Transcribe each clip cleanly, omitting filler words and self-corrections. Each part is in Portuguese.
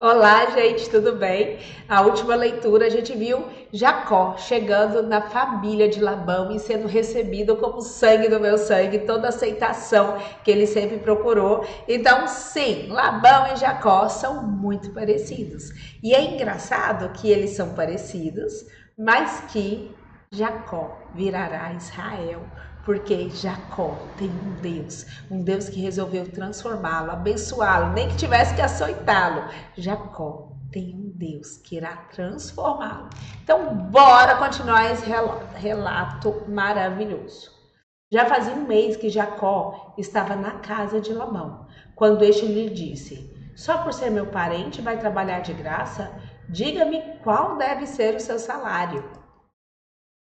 Olá, gente, tudo bem? A última leitura a gente viu Jacó chegando na família de Labão e sendo recebido como sangue do meu sangue, toda a aceitação que ele sempre procurou. Então, sim, Labão e Jacó são muito parecidos. E é engraçado que eles são parecidos, mas que Jacó virará Israel, porque Jacó tem um Deus que resolveu transformá-lo, abençoá-lo, nem que tivesse que açoitá-lo. Jacó tem um Deus que irá transformá-lo. Então, bora continuar esse relato maravilhoso. Já fazia um mês que Jacó estava na casa de Labão, quando este lhe disse: Só por ser meu parente vai trabalhar de graça? Diga-me qual deve ser o seu salário.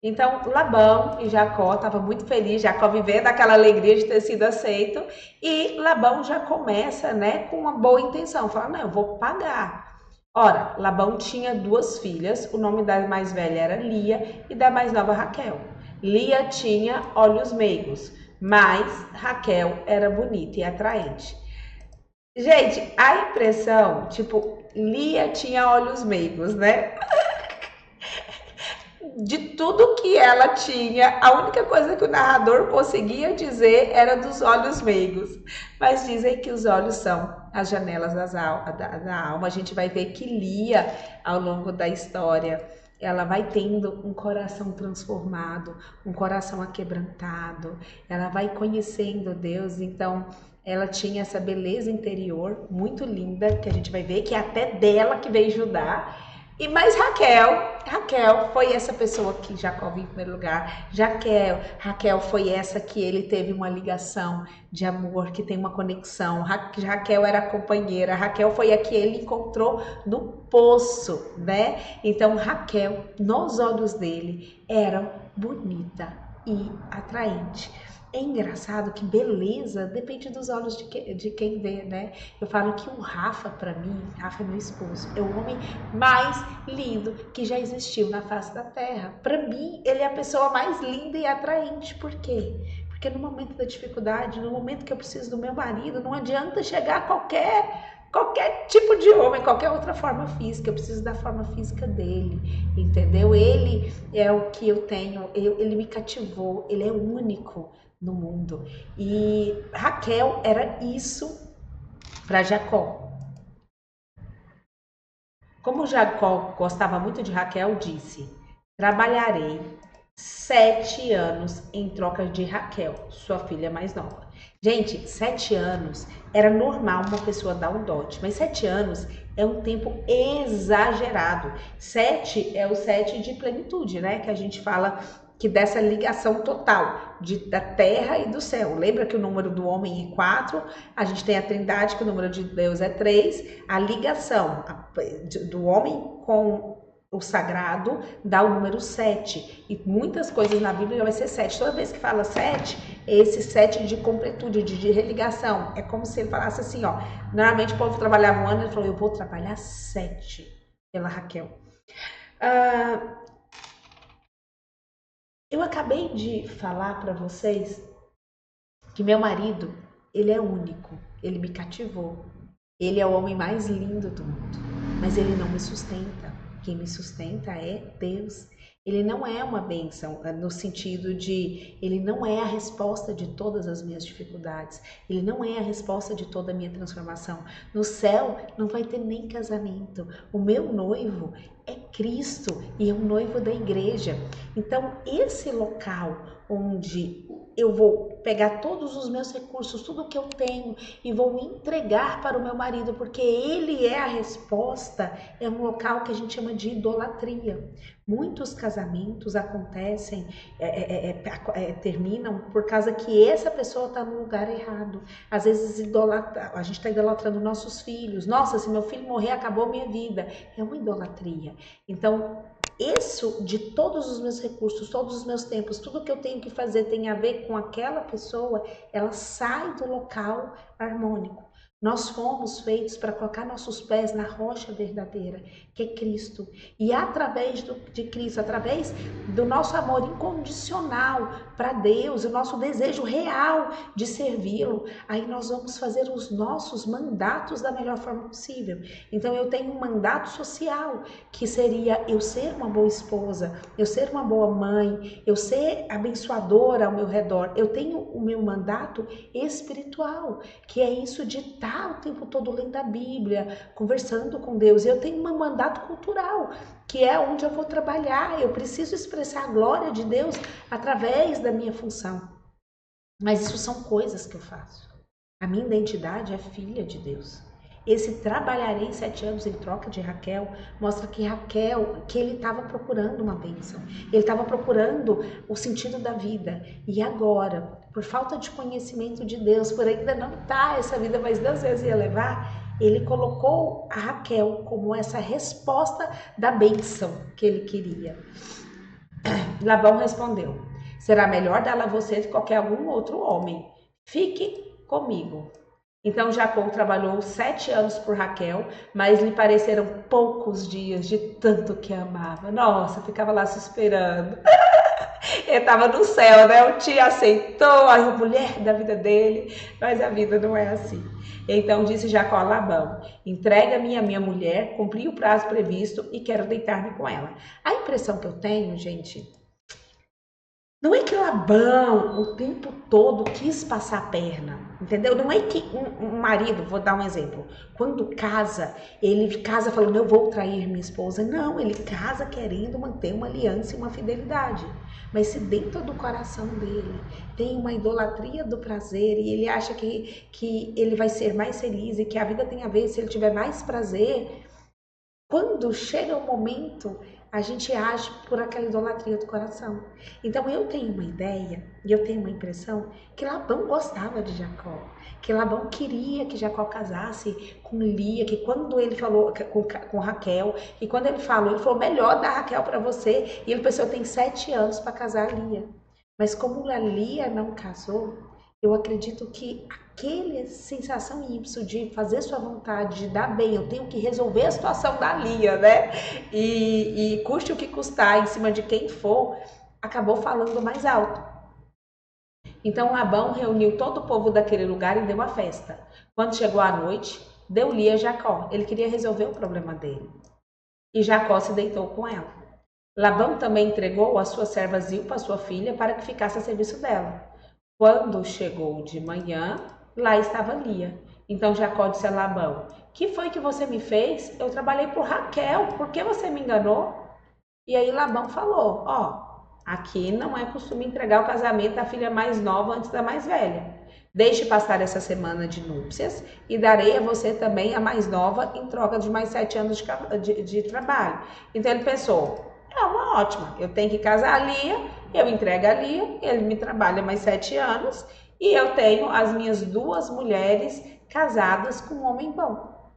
Então, Labão e Jacó estavam muito felizes, Jacó vivendo aquela alegria de ter sido aceito, e Labão já começa, né, com uma boa intenção, fala, não, eu vou pagar. Ora, Labão tinha duas filhas, o nome da mais velha era Lia e da mais nova Raquel. Lia tinha olhos meigos, mas Raquel era bonita e atraente. Gente, a impressão, tipo, Lia tinha olhos meigos, né? De tudo que ela tinha, a única coisa que o narrador conseguia dizer era dos olhos meigos. Mas dizem que os olhos são as janelas da alma. A gente vai ver que Lia, ao longo da história, ela vai tendo um coração transformado, um coração aquebrantado, ela vai conhecendo Deus, então ela tinha essa beleza interior muito linda, que a gente vai ver que é até dela que veio Judá. E mais Raquel foi essa pessoa que Jacó viu em primeiro lugar. Raquel foi essa que ele teve uma ligação de amor, que tem uma conexão. Raquel era a companheira. Raquel foi a que ele encontrou no poço, né? Então Raquel, nos olhos dele, era bonita e atraente. É engraçado que beleza depende dos olhos de quem vê, né? Eu falo que o Rafa, para mim, Rafa é meu esposo, é o homem mais lindo que já existiu na face da terra. Para mim, ele é a pessoa mais linda e atraente. Por quê? Porque no momento da dificuldade, no momento que eu preciso do meu marido, não adianta chegar a qualquer tipo de homem, qualquer outra forma física, eu preciso da forma física dele, entendeu? Ele é o que eu tenho, ele me cativou, ele é único no mundo. E Raquel era isso para Jacó. Como Jacó gostava muito de Raquel, disse: Trabalharei 7 anos em troca de Raquel, sua filha mais nova. Gente, 7 anos era normal uma pessoa dar um dote, mas 7 anos é um tempo exagerado. Sete é o sete de plenitude, né? Que a gente fala que dessa ligação total da terra e do céu. Lembra que o número do homem é 4, a gente tem a trindade, que o número de Deus é 3, a ligação do homem com o sagrado dá o número 7. E muitas coisas na Bíblia vai ser 7. Toda vez que fala 7, é esse 7 de completude, de religação. É como se ele falasse assim, ó. Normalmente o povo trabalhava um ano, ele falou, eu vou trabalhar 7 pela Raquel. Eu acabei de falar para vocês que meu marido, ele é único, ele me cativou. Ele é o homem mais lindo do mundo, mas ele não me sustenta. Quem me sustenta é Deus. Ele não é uma bênção no sentido de ele não é a resposta de todas as minhas dificuldades. Ele não é a resposta de toda a minha transformação. No céu não vai ter nem casamento. O meu noivo é Cristo e é um noivo da igreja. Então, esse local onde eu vou pegar todos os meus recursos, tudo que eu tenho e vou entregar para o meu marido, porque ele é a resposta, é um local que a gente chama de idolatria. Muitos casamentos acontecem, terminam por causa que essa pessoa está no lugar errado. Às vezes a gente está idolatrando nossos filhos. Nossa, se meu filho morrer, acabou minha vida. É uma idolatria. Então, isso de todos os meus recursos, todos os meus tempos, tudo que eu tenho que fazer tem a ver com aquela pessoa, ela sai do local harmônico. Nós fomos feitos para colocar nossos pés na rocha verdadeira, que é Cristo. E através de Cristo, através do nosso amor incondicional para Deus, o nosso desejo real de servi-lo, aí nós vamos fazer os nossos mandatos da melhor forma possível. Então eu tenho um mandato social, que seria eu ser uma boa esposa, eu ser uma boa mãe, eu ser abençoadora ao meu redor. Eu tenho o meu mandato espiritual, que é isso de estar o tempo todo lendo a Bíblia, conversando com Deus. Eu tenho um mandato cultural, que é onde eu vou trabalhar. Eu preciso expressar a glória de Deus através da minha função. Mas isso são coisas que eu faço. A minha identidade é filha de Deus. Esse trabalharei 7 anos em troca de Raquel mostra que ele estava procurando uma bênção. Ele estava procurando o sentido da vida. E agora, por falta de conhecimento de Deus, por ainda não estar essa vida, mas Deus vezes ia levar, ele colocou a Raquel como essa resposta da bênção que ele queria. Labão respondeu: será melhor dar a você do que qualquer algum outro homem. Fique comigo. Então Jacó trabalhou 7 anos por Raquel, mas lhe pareceram poucos dias de tanto que amava. Nossa, ficava lá se esperando. Ele estava no céu, né? O tio aceitou a mulher da vida dele, mas a vida não é assim. Então disse Jacó a Labão: entrega-me a minha mulher, cumpri o prazo previsto e quero deitar-me com ela. A impressão que eu tenho, gente, não é que Labão o tempo todo quis passar a perna, entendeu? Não é que um marido, vou dar um exemplo, quando casa, ele casa falando eu vou trair minha esposa. Não, ele casa querendo manter uma aliança e uma fidelidade. Mas se dentro do coração dele tem uma idolatria do prazer e ele acha que ele vai ser mais feliz e que a vida tem a ver se ele tiver mais prazer, quando chega o momento, a gente age por aquela idolatria do coração. Então eu tenho uma ideia e eu tenho uma impressão que Labão gostava de Jacó, que Labão queria que Jacó casasse com Lia, que quando ele falou com Raquel, e quando ele falou melhor dar Raquel para você, e ele pensou, eu tenho 7 anos para casar a Lia. Mas como a Lia não casou, eu acredito que aquela sensação ímpeto de fazer sua vontade, de dar bem, eu tenho que resolver a situação da Lia, né? E custe o que custar, em cima de quem for, acabou falando mais alto. Então Labão reuniu todo o povo daquele lugar e deu uma festa. Quando chegou a noite, deu Lia a Jacó. Ele queria resolver o problema dele. E Jacó se deitou com ela. Labão também entregou a sua serva Zilpa, sua filha, para que ficasse a serviço dela. Quando chegou de manhã, lá estava Lia. Então Jacó disse a Labão: que foi que você me fez? Eu trabalhei por Raquel, por que você me enganou? E aí Labão falou: aqui não é costume entregar o casamento da filha mais nova antes da mais velha. Deixe passar essa semana de núpcias e darei a você também a mais nova em troca de mais 7 anos de trabalho. Então ele pensou, é uma ótima, eu tenho que casar a Lia, eu entrego a Lia, ele me trabalha mais 7 anos e eu tenho as minhas 2 mulheres casadas com um homem bom.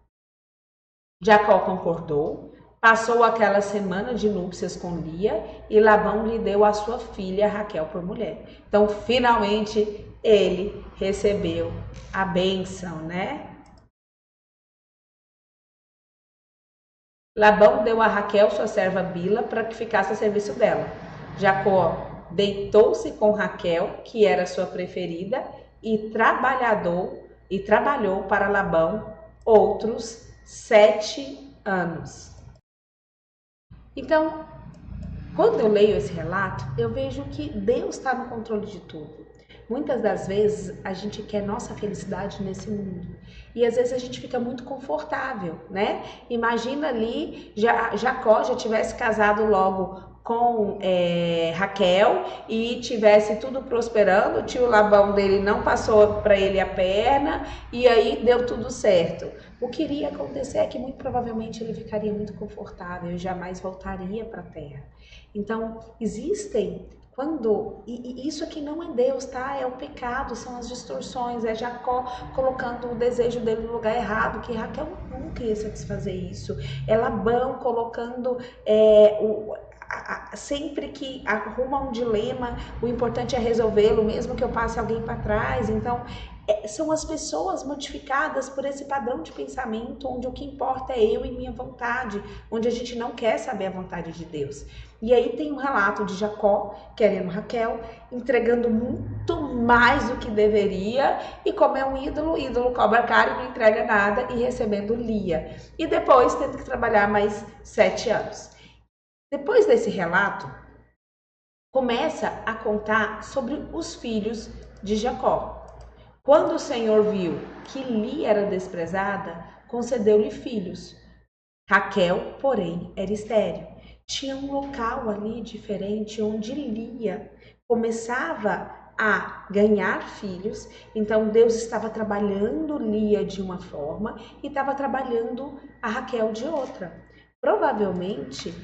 Jacó concordou, passou aquela semana de núpcias com Lia e Labão lhe deu a sua filha Raquel por mulher. Então, finalmente, ele recebeu a bênção, né? Labão deu a Raquel, sua serva Bila, para que ficasse a serviço dela. Jacó deitou-se com Raquel, que era sua preferida, e trabalhou para Labão outros 7 anos. Então, quando eu leio esse relato, eu vejo que Deus está no controle de tudo. Muitas das vezes a gente quer nossa felicidade nesse mundo e às vezes a gente fica muito confortável, né? Imagina ali Jacó já tivesse casado logo com Raquel e tivesse tudo prosperando, o tio Labão dele não passou para ele a perna e aí deu tudo certo. O que iria acontecer é que muito provavelmente ele ficaria muito confortável e jamais voltaria para a terra. Então, existem e isso aqui não é Deus, tá? É o pecado, são as distorções, é Jacó colocando o desejo dele no lugar errado, que Raquel nunca ia satisfazer isso. É Labão colocando sempre que arruma um dilema, o importante é resolvê-lo, mesmo que eu passe alguém para trás. Então, São as pessoas modificadas por esse padrão de pensamento, onde o que importa é eu e minha vontade, onde a gente não quer saber a vontade de Deus. E aí tem um relato de Jacó querendo Raquel, entregando muito mais do que deveria, e como é um ídolo, o ídolo cobra caro e não entrega nada, e recebendo Lia. E depois tendo que trabalhar mais 7 anos. Depois desse relato, começa a contar sobre os filhos de Jacó. Quando o Senhor viu que Lia era desprezada, concedeu-lhe filhos. Raquel, porém, era estéril. Tinha um local ali diferente onde Lia começava a ganhar filhos. Então Deus estava trabalhando Lia de uma forma e estava trabalhando a Raquel de outra. Provavelmente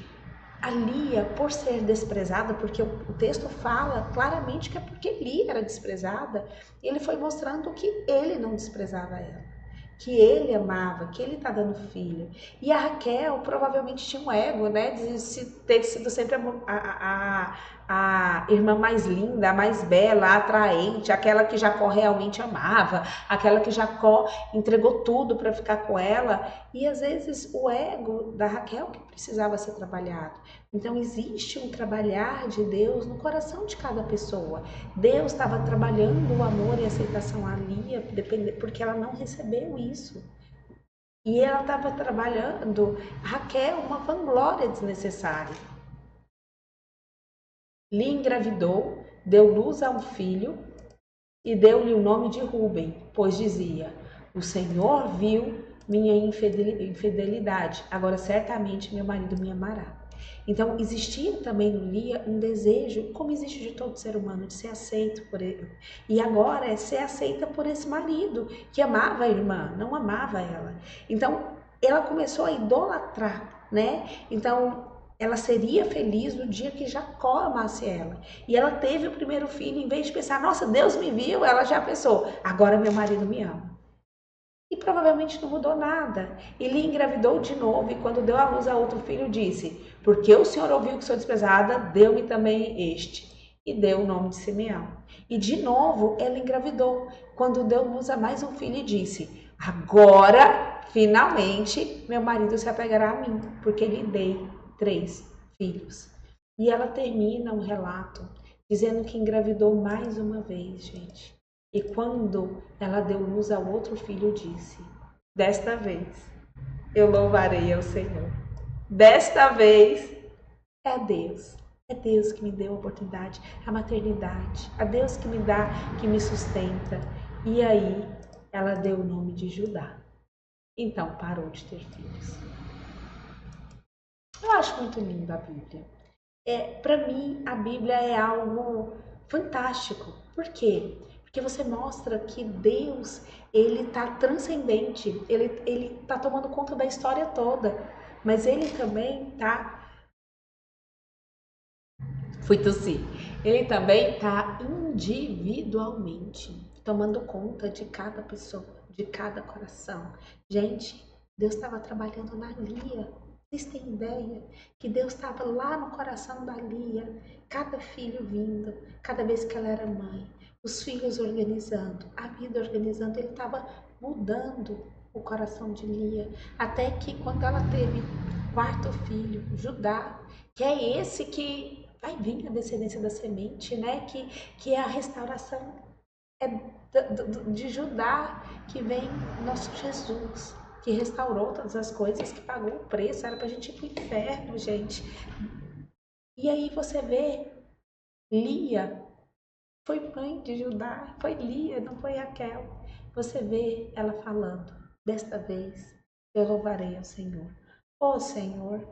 a Lia, por ser desprezada, porque o texto fala claramente que é porque Lia era desprezada, ele foi mostrando que ele não desprezava ela, que ele amava, que ele tá dando filho. E a Raquel provavelmente tinha um ego, né, de ter sido sempre a irmã mais linda, a mais bela, a atraente, aquela que Jacó realmente amava, aquela que Jacó entregou tudo para ficar com ela. E às vezes o ego da Raquel que precisava ser trabalhado. Então existe um trabalhar de Deus no coração de cada pessoa. Deus estava trabalhando o amor e a aceitação a Lia, porque ela não recebeu isso. E ela estava trabalhando Raquel uma vanglória desnecessária. Lia engravidou, deu luz a um filho e deu-lhe o nome de Ruben, pois dizia: o Senhor viu minha infidelidade, agora certamente meu marido me amará. Então existia também no Lia um desejo, como existe de todo ser humano, de ser aceito por ele. E agora é ser aceita por esse marido que amava a irmã, não amava ela. Então ela começou a idolatrar, né? Então ela seria feliz no dia que Jacó amasse ela. E ela teve o primeiro filho, em vez de pensar, nossa, Deus me viu, ela já pensou, agora meu marido me ama. E provavelmente não mudou nada. E Lia engravidou de novo e quando deu à luz a outro filho disse, porque o Senhor ouviu que sou desprezada, deu-me também este. E deu o nome de Simeão. E de novo ela engravidou. Quando deu luz a mais um filho e disse, agora, finalmente, meu marido se apegará a mim, porque lhe dei 3 filhos. E ela termina um relato dizendo que engravidou mais uma vez, gente. E quando ela deu luz ao outro filho, disse, desta vez eu louvarei ao Senhor. Desta vez é Deus. É Deus que me deu a oportunidade, a maternidade. É Deus que me dá, que me sustenta. E aí ela deu o nome de Judá. Então parou de ter filhos. Eu acho muito linda a Bíblia. Para mim, a Bíblia é algo fantástico. Por quê? Porque você mostra que Deus, ele tá transcendente, ele tá tomando conta da história toda, mas ele também tá Ele também tá individualmente tomando conta de cada pessoa, de cada coração. Gente, Deus estava trabalhando na Lia. Vocês têm ideia que Deus estava lá no coração da Lia, cada filho vindo, cada vez que ela era mãe, os filhos organizando, a vida organizando, ele estava mudando o coração de Lia, até que quando ela teve o 4º filho, Judá, que é esse que vai vir a descendência da semente, né? Que é a restauração de Judá, que vem nosso Jesus, que restaurou todas as coisas, que pagou o preço, era pra gente ir pro inferno, gente. E aí você vê, Lia foi mãe de Judá, foi Lia, não foi Raquel. Você vê ela falando, desta vez eu louvarei ao Senhor. Ô Senhor,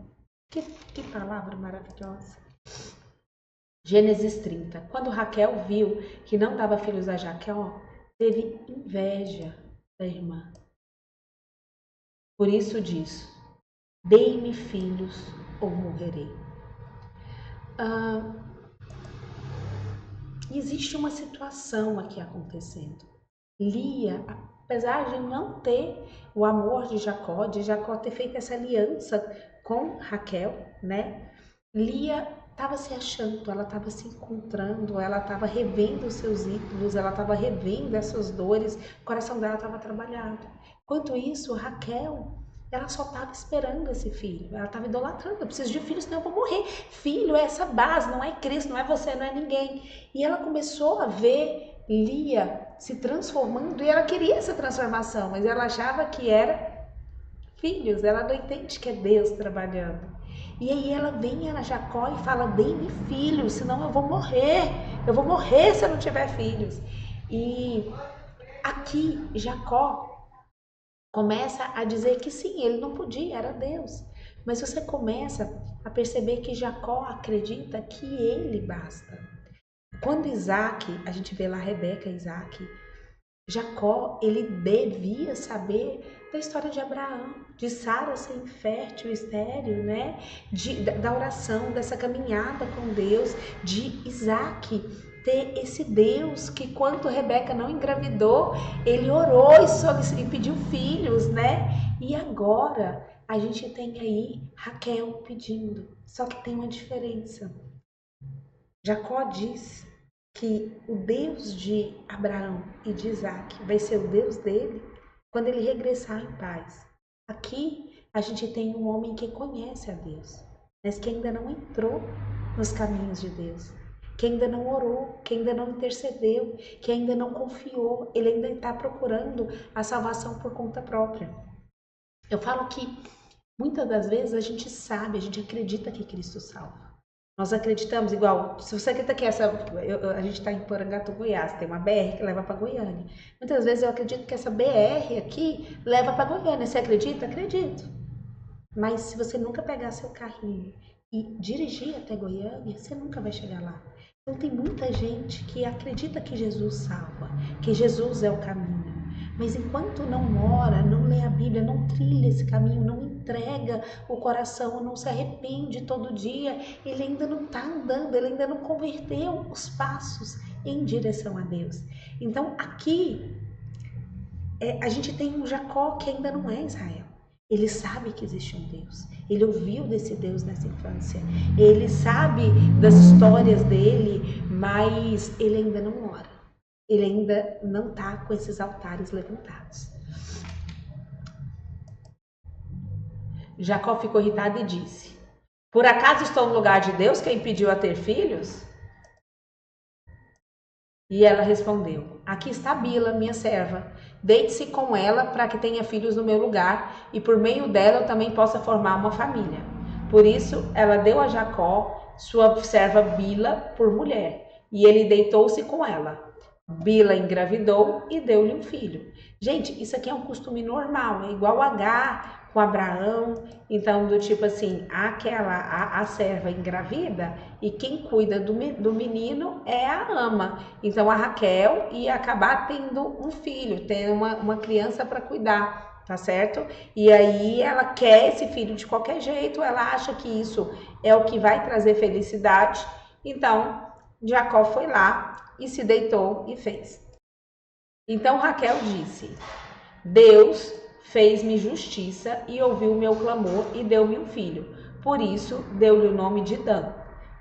que palavra maravilhosa. Gênesis 30. Quando Raquel viu que não dava filhos a Jacó, teve inveja da irmã. Por isso diz, dei-me filhos ou morrerei. Existe uma situação aqui acontecendo. Lia, apesar de não ter o amor de Jacó ter feito essa aliança com Raquel, né? Lia estava se achando, ela estava se encontrando, ela estava revendo os seus ídolos, ela estava revendo essas dores, o coração dela estava trabalhado. Enquanto isso, Raquel, ela só estava esperando esse filho, ela estava idolatrando, eu preciso de filho, senão eu vou morrer. Filho é essa base, não é Cristo, não é você, não é ninguém. E ela começou a ver Lia se transformando e ela queria essa transformação, mas ela achava que era filhos, ela não entende que é Deus trabalhando. E aí ela vem a Jacó e fala, dê-me filhos, senão eu vou morrer se eu não tiver filhos. E aqui Jacó começa a dizer que sim, ele não podia, era Deus. Mas você começa a perceber que Jacó acredita que ele basta. Quando Isaac, a gente vê lá Rebeca e Isaac, Jacó, ele devia saber da história de Abraão, de Sara ser infértil, estéril, né? Da oração, dessa caminhada com Deus, de Isaac ter esse Deus que quando Rebeca não engravidou, ele orou e pediu filhos, né? E agora a gente tem aí Raquel pedindo, só que tem uma diferença. Jacó diz que o Deus de Abraão e de Isaac vai ser o Deus dele quando ele regressar em paz. Aqui a gente tem um homem que conhece a Deus, mas que ainda não entrou nos caminhos de Deus, que ainda não orou, que ainda não intercedeu, que ainda não confiou, ele ainda está procurando a salvação por conta própria. Eu falo que muitas das vezes a gente sabe, a gente acredita que Cristo salva. Nós acreditamos, igual, se você acredita que a gente está em Porangatu, Goiás, tem uma BR que leva para Goiânia. Muitas vezes eu acredito que essa BR aqui leva para Goiânia. Você acredita? Acredito. Mas se você nunca pegar seu carrinho e dirigir até Goiânia, você nunca vai chegar lá. Então tem muita gente que acredita que Jesus salva, que Jesus é o caminho. Mas enquanto não ora, não lê a Bíblia, não trilha esse caminho, não entrega o coração, não se arrepende todo dia, ele ainda não está andando, ele ainda não converteu os passos em direção a Deus. Então aqui a gente tem um Jacó que ainda não é Israel. Ele sabe que existe um Deus. Ele ouviu desse Deus nessa infância. Ele sabe das histórias dele, mas ele ainda não ora. Ele ainda não está com esses altares levantados. Jacó ficou irritado e disse: por acaso estou no lugar de Deus que impediu a ter filhos? E ela respondeu: aqui está Bila, minha serva. Deite-se com ela para que tenha filhos no meu lugar e por meio dela eu também possa formar uma família. Por isso ela deu a Jacó sua serva Bila por mulher e ele deitou-se com ela. Bila engravidou e deu-lhe um filho. Gente, isso aqui é um costume normal, é igual H com Abraão. Então, do tipo assim, a serva engravida e quem cuida do menino é a ama. Então, a Raquel ia acabar tendo um filho, tendo uma criança para cuidar, tá certo? E aí ela quer esse filho de qualquer jeito, ela acha que isso é o que vai trazer felicidade. Então, Jacó foi lá e se deitou e fez. Então Raquel disse: Deus fez-me justiça e ouviu o meu clamor e deu-me um filho. Por isso deu-lhe o nome de Dan.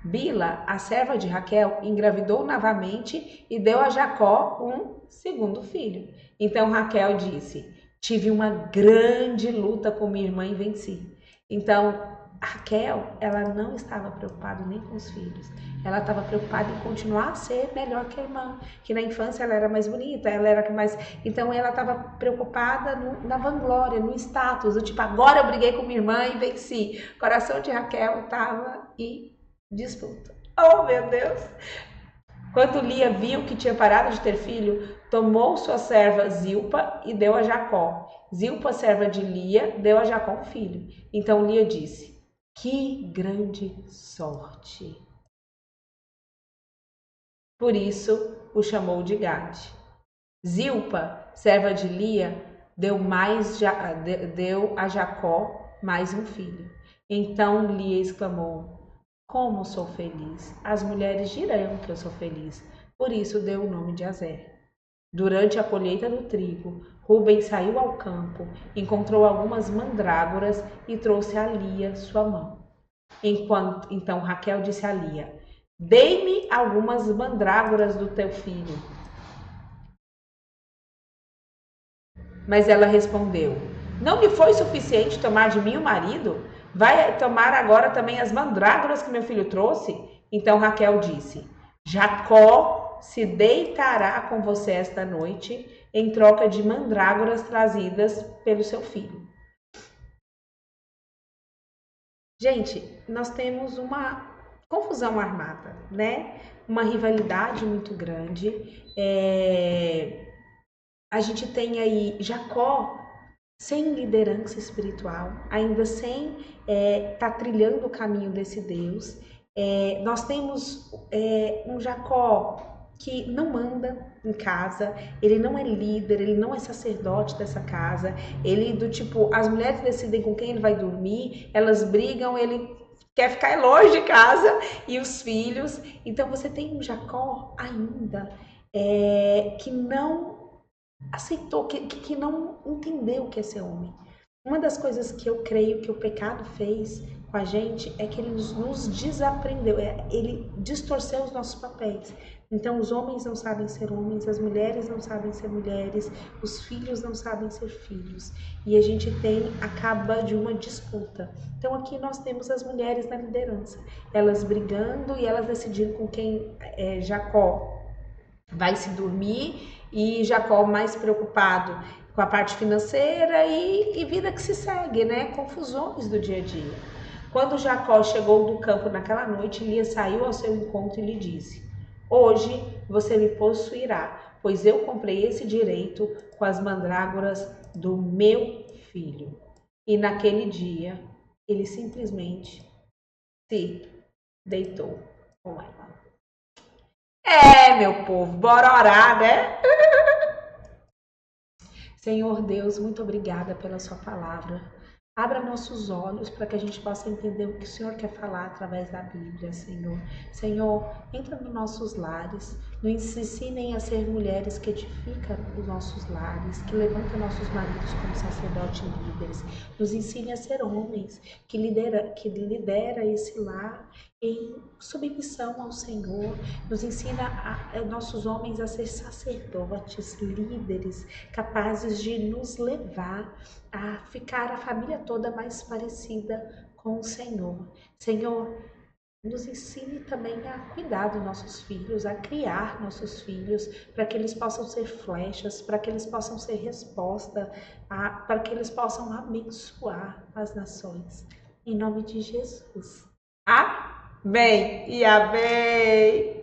Bila, a serva de Raquel, engravidou novamente e deu a Jacó um segundo filho. Então Raquel disse: tive uma grande luta com minha irmã e venci. Então Raquel, ela não estava preocupada nem com os filhos. Ela estava preocupada em continuar a ser melhor que a irmã, que na infância ela era mais bonita, ela era mais... Então ela estava preocupada na vanglória, no status, do tipo, agora eu briguei com minha irmã e venci. O coração de Raquel estava em disputa. Oh, meu Deus! Quando Lia viu que tinha parado de ter filho, tomou sua serva Zilpa e deu a Jacó. Zilpa, serva de Lia, deu a Jacó um filho. Então Lia disse: que grande sorte! Por isso o chamou de Gade. Zilpa, serva de Lia, deu a Jacó mais um filho. Então Lia exclamou: como sou feliz! As mulheres dirão que eu sou feliz. Por isso deu o nome de Azer. Durante a colheita do trigo, Rúben saiu ao campo, encontrou algumas mandrágoras e trouxe a Lia, sua mão. Então Raquel disse a Lia: dei-me algumas mandrágoras do teu filho. Mas ela respondeu: não lhe foi suficiente tomar de mim o marido? Vai tomar agora também as mandrágoras que meu filho trouxe? Então Raquel disse: Jacó se deitará com você esta noite em troca de mandrágoras trazidas pelo seu filho. Gente, nós temos uma confusão armada, né? Uma rivalidade muito grande. A gente tem aí Jacó sem liderança espiritual, ainda sem tá trilhando o caminho desse Deus. Nós temos um Jacó que não manda em casa, ele não é líder, ele não é sacerdote dessa casa, ele do tipo, as mulheres decidem com quem ele vai dormir, elas brigam, ele quer ficar longe de casa, e os filhos. Então você tem um Jacó ainda que não aceitou, que não entendeu o que é ser homem. Uma das coisas que eu creio que o pecado fez com a gente é que ele nos desaprendeu, ele distorceu os nossos papéis. Então os homens não sabem ser homens, as mulheres não sabem ser mulheres, os filhos não sabem ser filhos. E a gente acaba de uma disputa. Então aqui nós temos as mulheres na liderança, elas brigando e elas decidindo com quem Jacó vai se dormir, e Jacó mais preocupado com a parte financeira e vida que se segue, né? Confusões do dia a dia. Quando Jacó chegou do campo naquela noite, Lia saiu ao seu encontro e lhe disse: hoje você me possuirá, pois eu comprei esse direito com as mandrágoras do meu filho. E naquele dia, ele simplesmente se deitou com ela. Meu povo, bora orar, né? Senhor Deus, muito obrigada pela sua palavra. Abra nossos olhos para que a gente possa entender o que o Senhor quer falar através da Bíblia, Senhor. Senhor, entra nos nossos lares, nos ensinem a ser mulheres que edificam os nossos lares, que levantam nossos maridos como sacerdotes e líderes. Nos ensine a ser homens que lidera esse lar em submissão ao Senhor. Nos ensina nossos homens a ser sacerdotes, líderes, capazes de nos levar a ficar a família toda mais parecida com o Senhor. Senhor, nos ensine também a cuidar dos nossos filhos, a criar nossos filhos, para que eles possam ser flechas, para que eles possam ser resposta, para que eles possam abençoar as nações. Em nome de Jesus. Amém e amém.